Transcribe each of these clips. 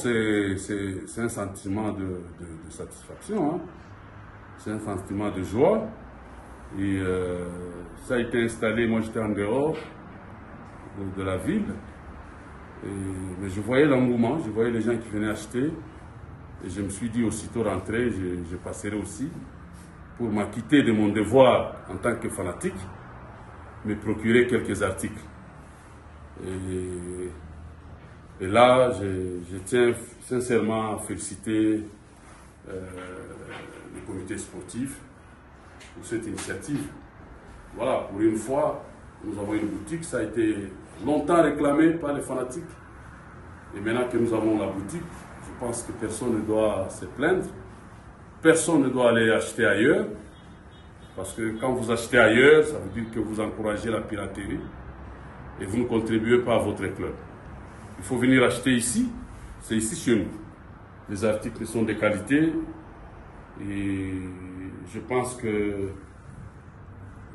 c'est un sentiment de satisfaction, hein. C'est un sentiment de joie. Et ça a été installé, moi j'étais en dehors de la ville. Mais je voyais l'engouement, je voyais les gens qui venaient acheter. Et je me suis dit, aussitôt rentré, je passerai aussi pour m'acquitter de mon devoir en tant que fanatique, me procurer quelques articles. Et là, je tiens sincèrement à féliciter le comité sportif pour cette initiative. Voilà, pour une fois, nous avons une boutique, ça a été longtemps réclamé par les fanatiques. Et maintenant que nous avons la boutique, je pense que personne ne doit se plaindre. Personne ne doit aller acheter ailleurs. Parce que quand vous achetez ailleurs, ça veut dire que vous encouragez la piraterie. Et vous ne contribuez pas à votre club. Il faut venir acheter ici. C'est ici chez nous. Les articles sont de qualité. Et je pense que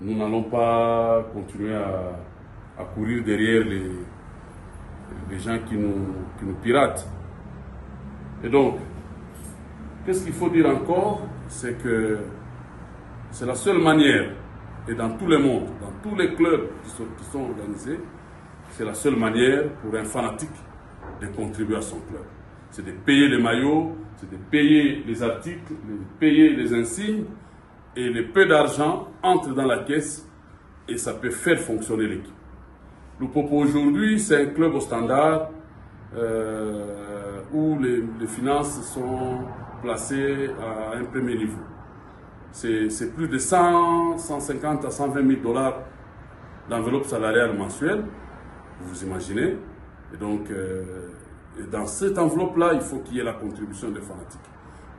nous n'allons pas continuer à courir derrière les gens qui nous piratent. Et donc, qu'est-ce qu'il faut dire encore? C'est que c'est la seule manière, et dans tout le monde, dans tous les clubs qui sont organisés, c'est la seule manière pour un fanatique de contribuer à son club. C'est de payer les maillots, c'est de payer les articles, de payer les insignes, et le peu d'argent entre dans la caisse et ça peut faire fonctionner l'équipe. Lupopo aujourd'hui, c'est un club au standard où les finances sont placées à un premier niveau. C'est plus de 100, 150 à 120 000 dollars d'enveloppe salariale mensuelle, vous imaginez. Et donc, dans cette enveloppe-là, il faut qu'il y ait la contribution des fanatiques.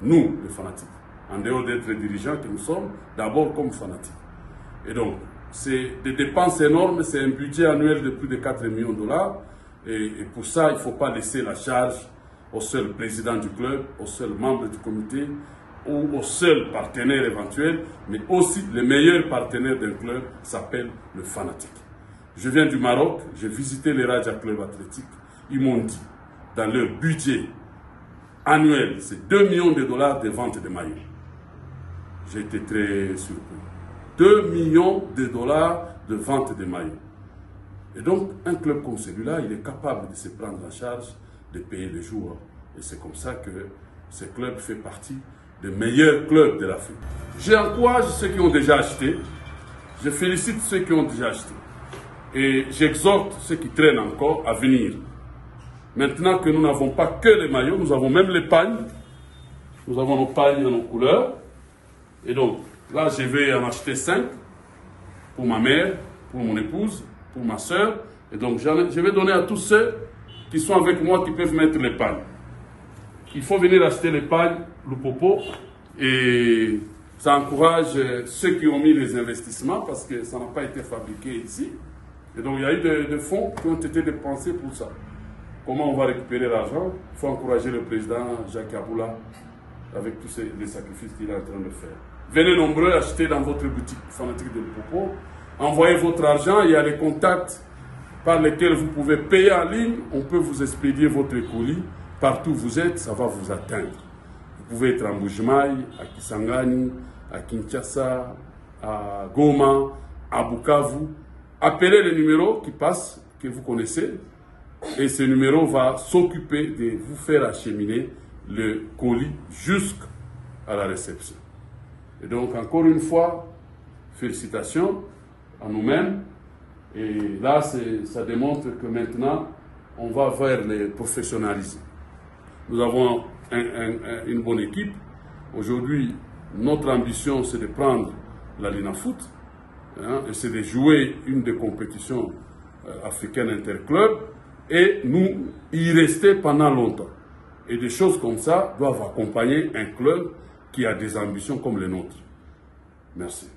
Nous, les fanatiques, en dehors d'être dirigeants que nous sommes, d'abord comme fanatiques. Et donc, c'est des dépenses énormes, c'est un budget annuel de plus de 4 millions de dollars. Et pour ça, il ne faut pas laisser la charge au seul président du club, au seul membre du comité ou au seul partenaire éventuel, mais aussi le meilleur partenaire d'un club s'appelle le fanatique. Je viens du Maroc, j'ai visité les Raja Club Athlétique. Ils m'ont dit, dans leur budget annuel, c'est 2 millions de dollars de vente de maillots. J'ai été très surpris. 2 millions de dollars de vente de maillots. Et donc, un club comme celui-là, il est capable de se prendre en charge, de payer les joueurs. Et c'est comme ça que ce club fait partie des meilleurs clubs de l'Afrique. J'encourage ceux qui ont déjà acheté. Je félicite ceux qui ont déjà acheté. Et j'exhorte ceux qui traînent encore à venir. Maintenant que nous n'avons pas que les maillots, nous avons même les pagnes. Nous avons nos pagnes à nos couleurs. Et donc, là, je vais en acheter 5 pour ma mère, pour mon épouse, pour ma soeur. Et donc, je vais donner à tous ceux qui sont avec moi qui peuvent mettre les pagnes. Il faut venir acheter les pagnes, Lupopo. Et ça encourage ceux qui ont mis les investissements parce que ça n'a pas été fabriqué ici. Et donc, il y a eu des fonds qui ont été dépensés pour ça. Comment on va récupérer l'argent? Il faut encourager le président Jacques Aboula avec tous les sacrifices qu'il est en train de faire. Venez nombreux acheter dans votre boutique fanatique de Lupopo. Envoyez votre argent, il y a les contacts par lesquels vous pouvez payer en ligne. On peut vous expédier votre colis. Partout où vous êtes, ça va vous atteindre. Vous pouvez être en Bujimaï, à Kisangani, à Kinshasa, à Goma, à Bukavu. Appelez les numéros qui passent, que vous connaissez. Et ce numéro va s'occuper de vous faire acheminer le colis jusqu'à la réception. Et donc, encore une fois, félicitations à nous-mêmes. Et là, ça démontre que maintenant, on va vers le professionnalisme. Nous avons une bonne équipe. Aujourd'hui, notre ambition, c'est de prendre la Linafoot, hein, et c'est de jouer une des compétitions africaines interclubs, et nous y rester pendant longtemps. Et des choses comme ça doivent accompagner un club qui a des ambitions comme les nôtres. Merci.